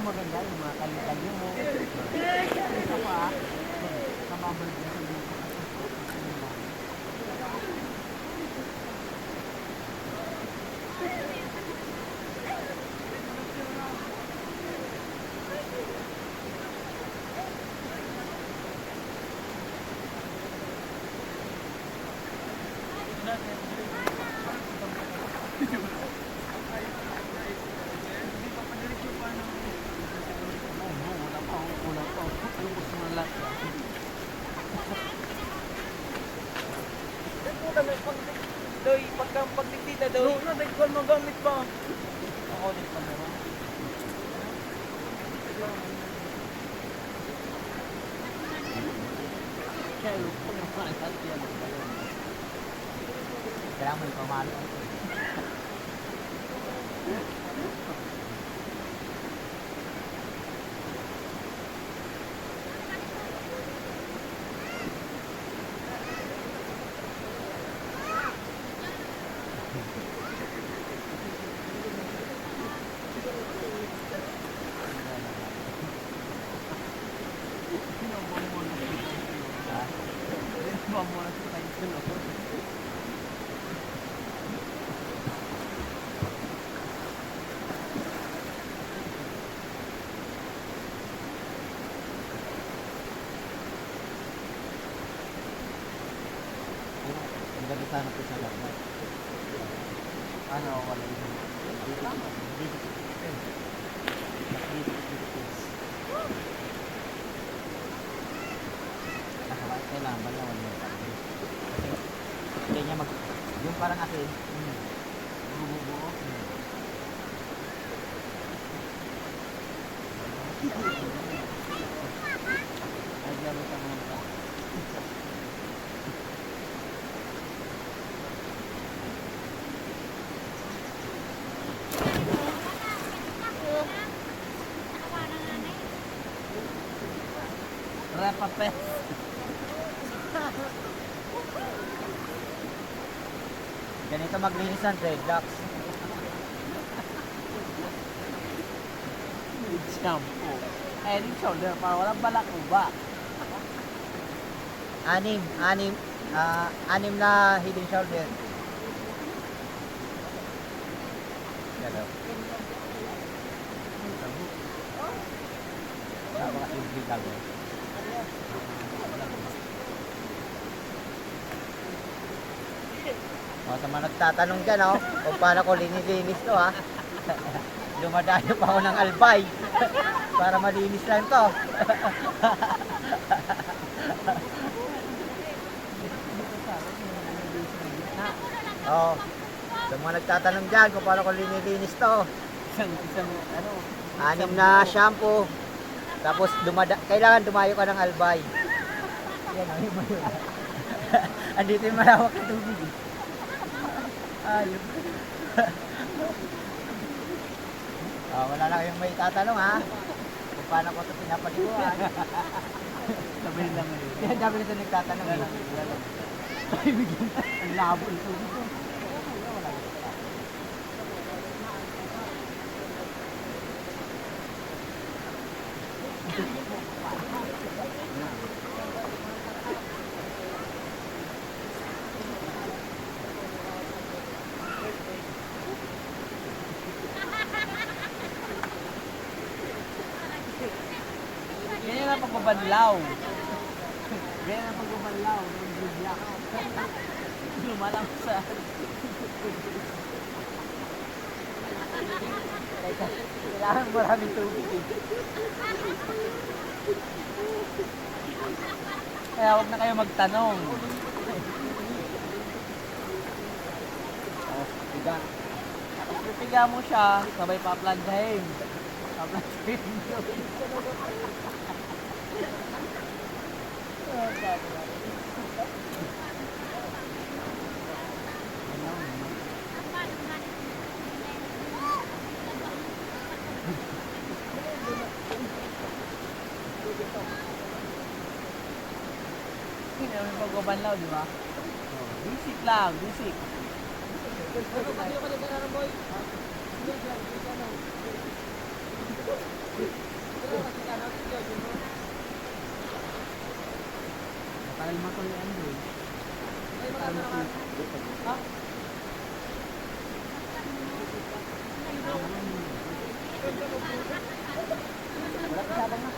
Maganda yung mga kalikalyo mo. Ito pa, kamabal din sa mga pagtitita daw. No, nagkuhan magamit pa. Ako ulit pa naman. Kaya yung pagkakaan at yan. Kaya mo yung pamalo. Ganda sana po sa lahat. Ano, wala yun. Tama. Nakawait kailangan ba naman yung pati. Kasi kaya niya yung parang akin. Bubuo. Ay, gano'n ka naman pa. Repapes. Ganito maglinis ang dreadlocks. Shampoo. Head and shoulder para walang balakuba. Anim na head and shoulder. Galaw. Napaka-easy gagawin. O, sa mga nagtatanong dyan, kung paano ko linis to, Dumadayo pa ako ng albay para malinis lang to. Oh. Sa mga nagtatanong dyan kung paano ko linilinis to. Isang, ano, 6 na shampoo. Tapos kailangan dumayo ka ng albay. Yan, ayun mo yun. Andito yung malawak na tubig. Ayun. Wala na kayong may tatanong ha. Kung paano ko ito pinapaliguan. sabay lang ngayon. Kaya dami nito nagtatanong. Ay, bigyan. Ang labo ito. Ganyan ang pagbabanlaw. Ganyan ang pagbabanlaw ng bigla. Lumalang sa... Kailangan maraming tubig eh. Kaya huwag na kayo magtanong. Diba? Tapos pipiga mo siya, sabay paplansahin. Paplansahin mo. Hindi naman pagbabanlaw, di ba? Basic lang, basic. Nakalma ko yung ano eh. Ha? Wala ka sabang na.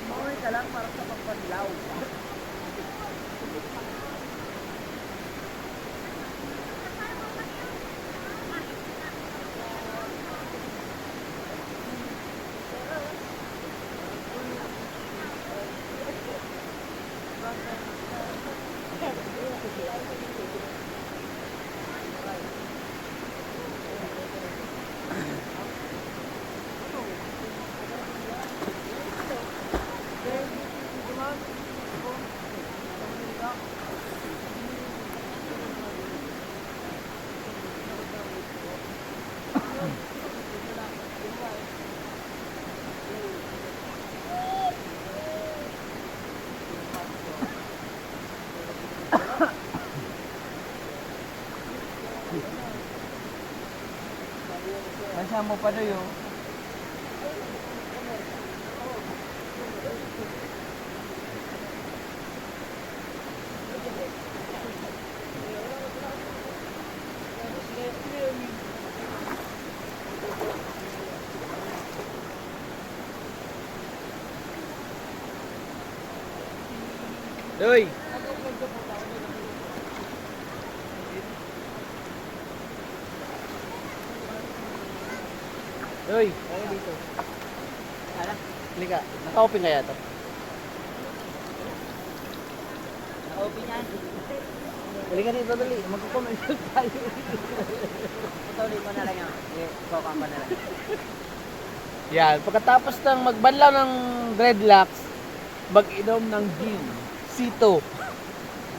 Mauwi ka lang para sa pagpanlaw. Masya mo pa doon yung... Doy! Doy! Kaya dito. Ano? Halika, naka-open kaya to? Naka-open yan. Halika dito, dali. Magkukommercial tayo. Tutuloy mo na lang yan. Ikokan ko na lang. Yan, pagkatapos ng magbanlaw ng dreadlocks, mag-inom ng gin. Sito.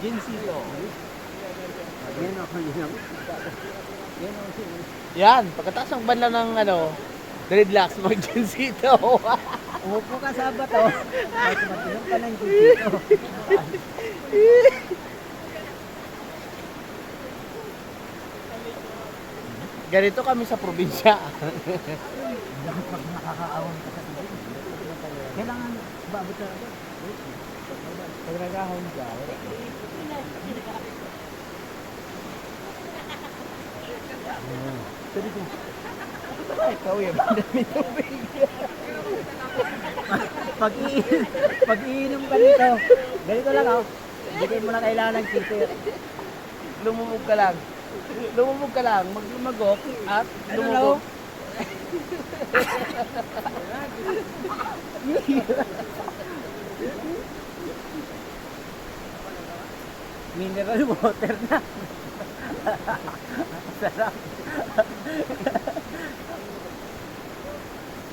Gin Sito. Yan ako yun. Yan, pagkatapos ng banlaw ng dreadlocks, mag-gin Sito. Umupo ka sa bato. Ay, tumatinom ka ng dito. Ganito kami sa probinsya. Pag nakakaawang ka sa tubig. Kailangan babot ka rin. Pag nagahon ka, wala. Pwede ko. Ikaw yung dami tubig. Pag-iinom ka dito, ganito lang oh. Hindi mo na kailangan ng cheater. Lumubog ka lang. Lumubog ka lang. Maglumagok at Ano lumubog. Mineral water na. Sarap.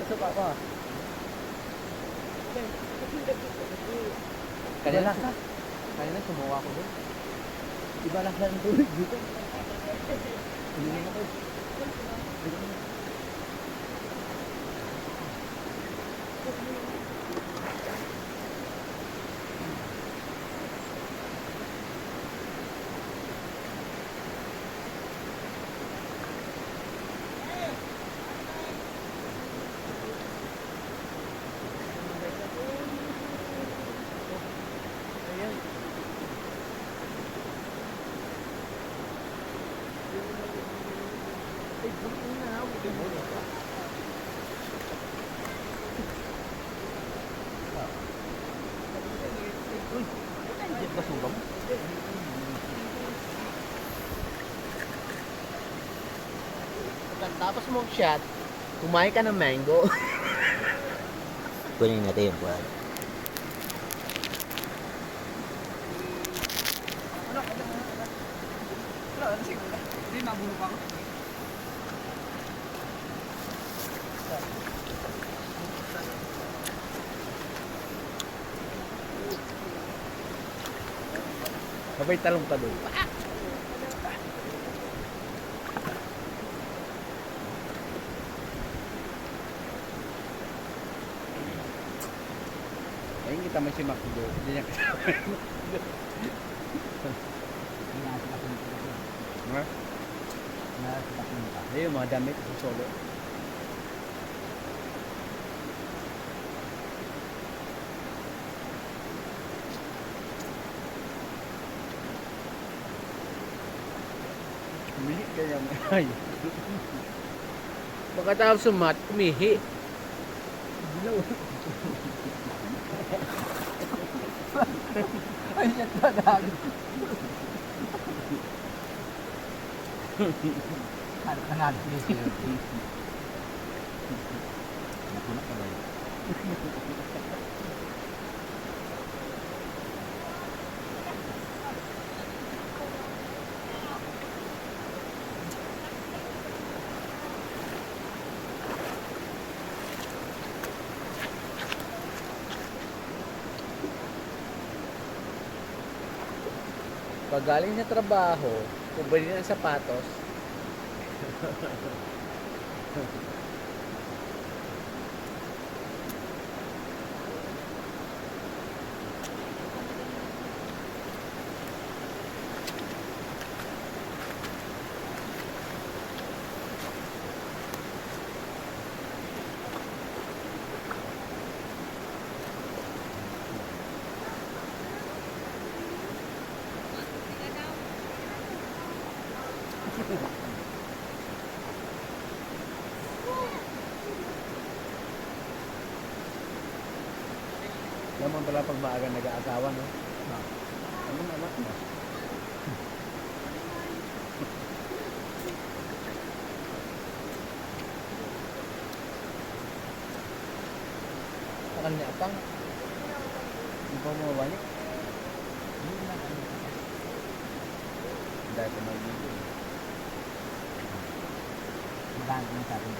Susuka ko. Kanina ka. Kanina sumuha ko doon. Iba lang sa tubig dito. Hindi na ko. Tapos mong shot, kumain ka ng mango. Kunin natin yung buwan. Sabay talong ka doon. Ayun kita may si Macdo. Hindi niya kasama. Ha? Ayun, mga damit sa solo. Umihi kaya ay. Pagkatapos sumat, umihi. Ay, shit pa dahil. Ano ka nga? Nakunak ka ba yun? Pag galing sa trabaho, bumili ng sapatos. Naman pala pag maaga nag-aasawa, no? Ano na anak mo? Akal niya apang. Hindi pa mo mabalik. Dahil pa mag-video. Maganda na sa atin.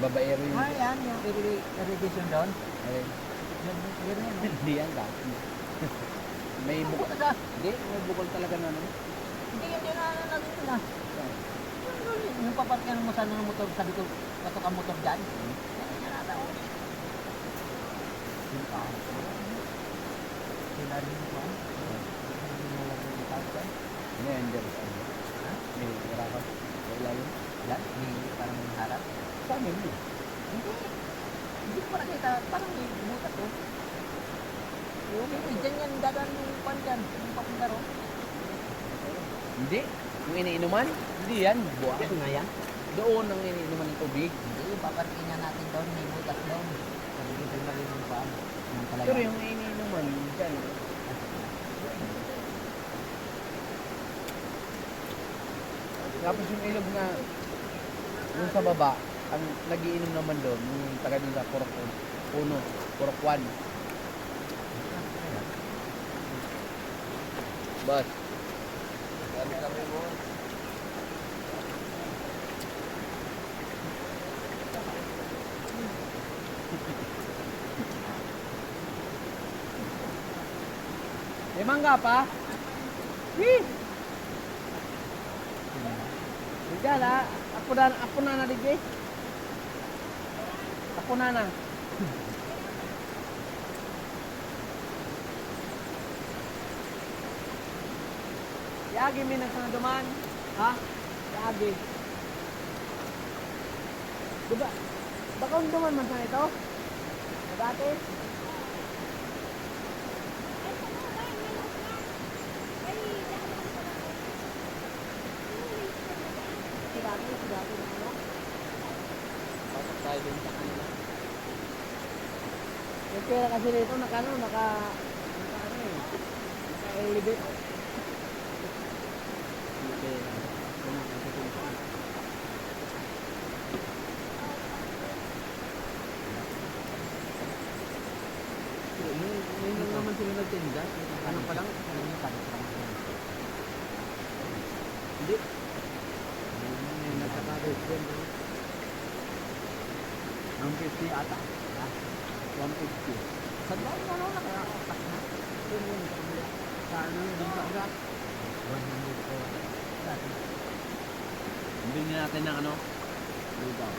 Babaero yun. Ah, yan. Yung irrigation doon. Ay, Yan, yan, yan. hindi yan lang. May bukol. Hindi, may bukol talaga na ano. Hindi, yan na natin na. Yung paparkyan mo sana ng motor, sabi ko, patok ang motor dyan. Yan nata o. Yung tao. Sila rin mo. Ano yan, dyan? May hirapan. May ilalim. Yan, may parang harap. Saan yun? Hindi ko pa nakita, parang may butas o. Yung dyan yan, dadaan yung pan dyan, yung papunta ro. Hindi. Yung iniinuman? Hindi yan. Buwan. Ito nga yan. Doon ang iniinuman ng tubig. Hindi, paparkinggan natin doon. May butas doon. Sabi ko tayo lagi ng paan. Ng talaga. Pero yung iniinuman, dyan. Tapos yung ilog na yung sa baba, ang nagiinom naman doon, yung taga doon sa Purok 1, Purok 1. Bas. Kami mo. May mangga pa? Hih! Bigala, apo na na digay. Apo na na. Yagi mi nagsanduman. Ha? Yagi. Diba? Baka unduman man sa ito? Dati? Dati na ano? Pasok tayo din sa kanila. Yung pera kasi dito naka ano eh. Naka-elevate. Ngayon naman sila nagtinda. Ano pa lang? Hindi. Nagkakabit din. 150 ata. 150. Saan ba yung ano? Nakakatak na. Sa ano yung din sa ugat? 100 po. Bili natin ng ano? Lugaw.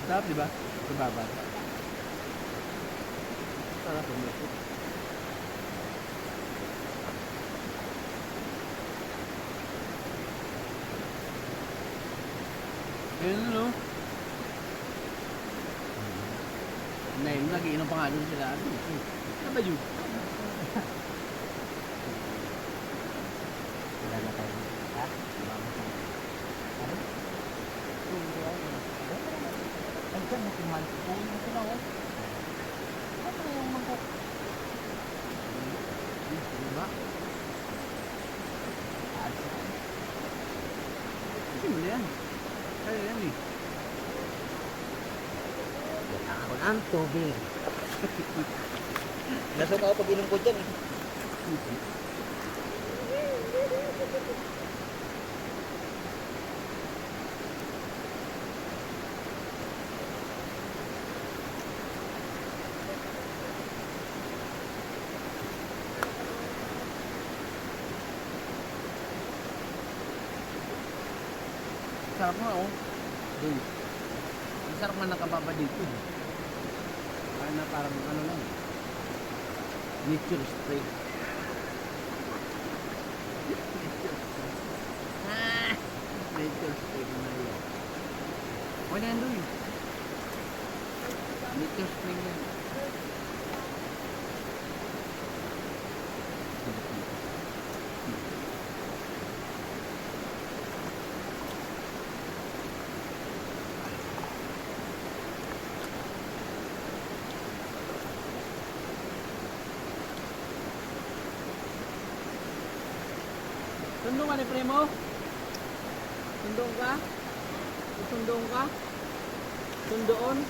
Sarap diba? Sa baba. Sarap umusok. Yun no? Ngayon, nagiinom pa nga doon sila. Ano ba yun? Wala na tayo. Ha? Ano? Ay, dyan, nakiman ko. Puno sila, oh. Ano yung mangkok? Diba? Kasi mo na yan. Kaya yan eh. Ako ng tubig. Nasok ako pag inom ko dyan, eh. Sarap nga oh. Dude. Ang sarap nga nakababa dito. Kaya na parang ano lang. Nature spray. Nature spray na yun. O na yan doon. Nature spray yan. Sundong ka ni Primo? Sundong ka? Sundong ka? Sundoon?